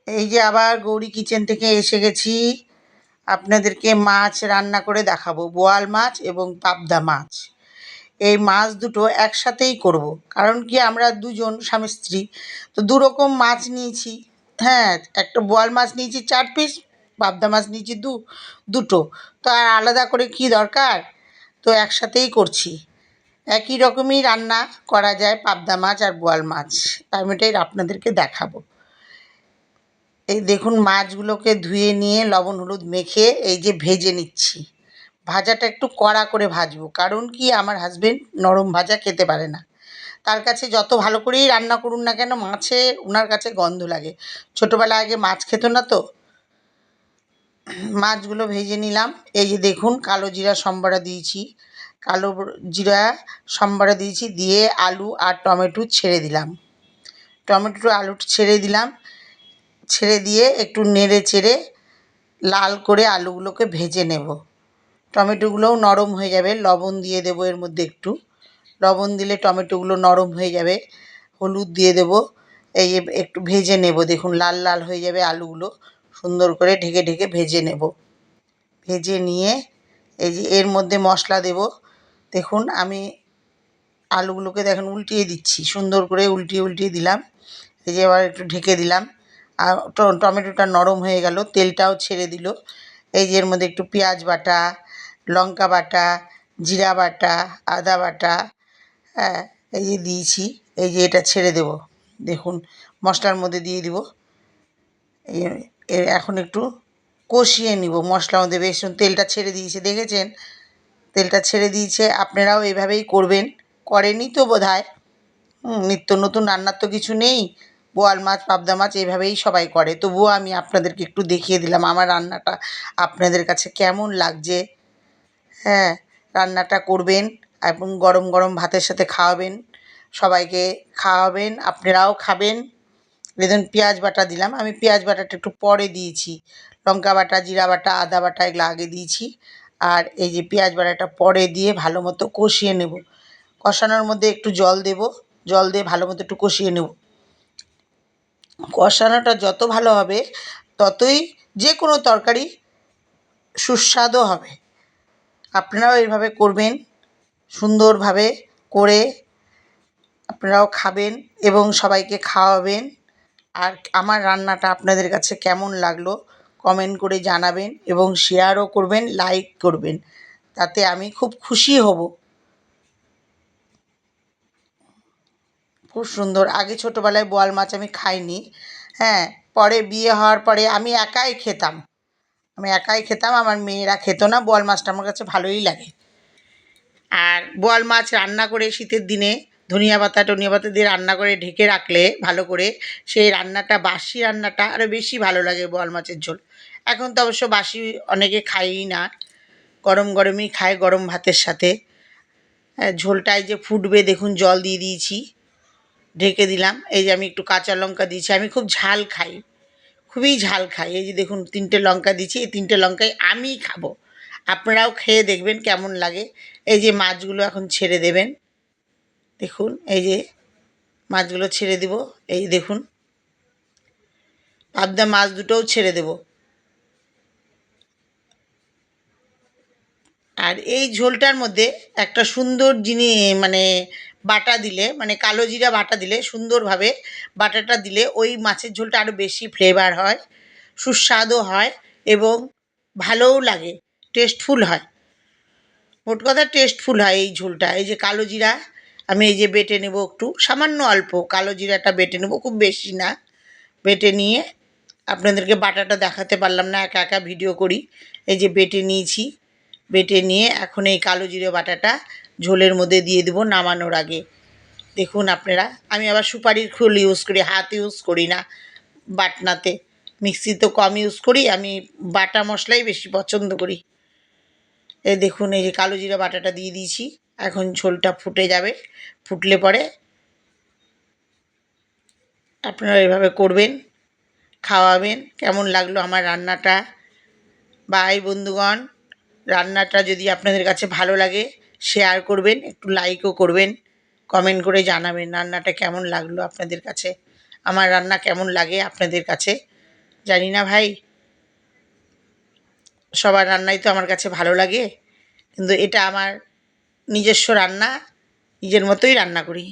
এই যে আবার গৌরী কিচেন থেকে এসে গেছি, আপনাদেরকে মাছ রান্না করে দেখাবো। বোয়াল মাছ এবং পাবদা মাছ, এই মাছ দুটো একসাথেই করব। কারণ কি, আমরা দুজন স্বামী স্ত্রী, তো দুরকম মাছ নিয়েছি। হ্যাঁ, একটা বোয়াল মাছ নিয়েছি 4 পিস, পাবদা মাছ নিয়েছি দুটো। তো আর আলাদা করে কি দরকার, তো একসাথেই করছি। একই রকমই রান্না করা যায় পাবদা মাছ আর বোয়াল মাছ, আমি এটাই আপনাদেরকে দেখাবো। এই দেখুন, মাছগুলোকে ধুয়ে নিয়ে লবণ হলুদ মেখে এই যে ভেজে নিচ্ছি। ভাজাটা একটু কড়া করে ভাজবো, কারণ কি আমার হাজবেন্ড নরম ভাজা খেতে পারে না। তার কাছে যত ভালো করেই রান্না করুন না কেন, মাছে ওনার কাছে গন্ধ লাগে। ছোটোবেলায় আগে মাছ খেত না তো। মাছগুলো ভেজে নিলাম। এই যে দেখুন, কালো জিরা সম্বারা দিয়েছি, কালো জিরা সম্বারা দিয়েছি, দিয়ে আলু আর টমেটো ছেড়ে দিলাম। টমেটো আলু ছেড়ে দিলাম, ছেড়ে দিয়ে একটু নেড়ে চেড়ে লাল করে আলুগুলোকে ভেজে নেব। টমেটোগুলোও নরম হয়ে যাবে। লবণ দিয়ে দেবো এর মধ্যে, একটু লবণ দিলে টমেটোগুলো নরম হয়ে যাবে। হলুদ দিয়ে দেবো। এই একটু ভেজে নেব। দেখুন লাল লাল হয়ে যাবে আলুগুলো, সুন্দর করে ঢেকে ঢেকে ভেজে নেব। ভেজে নিয়ে এই যে এর মধ্যে মশলা দেব। দেখুন আমি আলুগুলোকে দেখুন উল্টিয়ে দিচ্ছি, সুন্দর করে উল্টিয়ে উল্টিয়ে দিলাম। এই যে এবার একটু ঢেকে দিলাম, আর টমেটোটা নরম হয়ে গেল, তেলটাও ছেড়ে দিল। এই যে এর মধ্যে একটু পেঁয়াজ বাটা, লঙ্কা বাটা, জিরা বাটা, আদা বাটা, হ্যাঁ এই যে দিয়েছি। এই যে এটা ছেড়ে দেব, দেখুন মশলার মধ্যে দিয়ে দিব। এখন একটু কষিয়ে নিব মশলার মধ্যে। বেশ তেলটা ছেড়ে দিয়েছে, দেখেছেন তেলটা ছেড়ে দিয়েছে। আপনারাও এভাবেই করবেন, করেনই তো বোধহয়। নিত্য নতুন রান্নার তো কিছু নেই। বোয়াল মাছ পাবদা মাছ এইভাবেই সবাই করে, তবুও আমি আপনাদেরকে একটু দেখিয়ে দিলাম আমার রান্নাটা আপনাদের কাছে কেমন লাগছে। হ্যাঁ, রান্নাটা করবেন এবং গরম গরম ভাতের সাথে খাওয়াবেন, সবাইকে খাওয়াবেন, আপনারাও খাবেন। দেখুন পেঁয়াজ বাটা দিলাম, আমি পেঁয়াজ বাটাটা একটু পরে দিয়েছি। লঙ্কা বাটা, জিরা বাটা, আদা বাটা এগুলো আগে দিয়েছি। আর এই যে পেঁয়াজ বাটাটা পরে দিয়ে ভালো মতো কষিয়ে নেব। কষানোর মধ্যে একটু জল দেব, জল দিয়ে ভালো মতো একটু কষিয়ে নেব। কষানোটা যত ভালো হবে, ততই যে কোনো তরকারি সুস্বাদু হবে। আপনারাও এইভাবে করবেন, সুন্দরভাবে করে আপনারাও খাবেন এবং সবাইকে খাওয়াবেন। আর আমার রান্নাটা আপনাদের কাছে কেমন লাগলো কমেন্ট করে জানাবেন, এবং শেয়ারও করবেন, লাইক করবেন, তাতে আমি খুব খুশি হব। খুব সুন্দর। আগে ছোটোবেলায় বোয়াল মাছ আমি খাইনি। হ্যাঁ, পরে বিয়ে হওয়ার পরে আমি একাই খেতাম। আমার মেয়েরা খেত না। বোয়াল মাছটা আমার কাছে ভালোই লাগে। আর বোয়াল মাছ রান্না করে শীতের দিনে ধনিয়া পাতা টনিয়া পাতা দিয়ে রান্না করে ঢেকে রাখলে ভালো করে, সেই রান্নাটা, বাসি রান্নাটা আরও বেশি ভালো লাগে বোয়াল মাছের ঝোল। এখন তো অবশ্য বাসি অনেকে খায়ই না, গরম গরমই খায় গরম ভাতের সাথে। ঝোলটায় যে ফুটবে, দেখুন জল দিয়ে দিয়েছি, ঢেকে দিলাম। এই যে আমি একটু কাঁচা লঙ্কা দিয়েছি, আমি খুব ঝাল খাই, খুবই ঝাল খাই। এই যে দেখুন 3টে লঙ্কা দিয়েছি, এই 3টে লঙ্কাই আমিই খাবো। আপনারাও খেয়ে দেখবেন কেমন লাগে। এই যে মাছগুলো এখন ছেড়ে দেবেন, দেখুন এই যে মাছগুলো ছেড়ে দিব। এই দেখুন পাবদা মাছ দুটোও ছেড়ে দেব। আর এই ঝোলটার মধ্যে একটা সুন্দর জিনিস, মানে বাটা দিলে, মানে কালো জিরা বাটা দিলে, সুন্দরভাবে বাটাটা দিলে ওই মাছের ঝোলটা আরও বেশি ফ্লেভার হয়, সুস্বাদু হয় এবং ভালোও লাগে, টেস্টফুল হয়। মোট কথা টেস্টফুল হয় এই ঝোলটা। এই যে কালো জিরা আমি এই যে বেটে নেব, একটু সামান্য অল্প কালো জিরাটা বেটে নেব, খুব বেশি না। বেটে নিয়ে আপনাদেরকে বাটাটা দেখাতে পারলাম না, একা একা ভিডিও করি। এই যে বেটে নিয়েছি, বেটে নিয়ে এখন এই কালো জিরে বাটাটা ঝোলের মধ্যে দিয়ে দেবো নামানোর আগে। দেখুন আপনারা, আমি আবার সুপারির খোল ইউজ করি, হাত ইউজ করি না বাটনাতে। মিক্সি তো কম ইউজ করি, আমি বাটা মশলাই বেশি পছন্দ করি। এই দেখুন এই যে কালো জিরা বাটাটা দিয়ে দিয়েছি। এখন ঝোলটা ফুটে যাবে, ফুটলে পরে আপনারা এভাবে করবেন, খাওয়াবেন। কেমন লাগলো আমার রান্নাটা? বাই বন্ধুগণ, রান্নাটা যদি আপনাদের কাছে ভালো লাগে শেয়ার করবেন, একটু লাইকও করবেন, কমেন্ট করে জানাবেন রান্নাটা কেমন লাগলো আপনাদের কাছে, আমার রান্না কেমন লাগে আপনাদের কাছে। জানি না ভাই, সবার রান্নাই তো আমার কাছে ভালো লাগে, কিন্তু এটা আমার নিজস্ব রান্না, নিজের মতোই রান্না করি।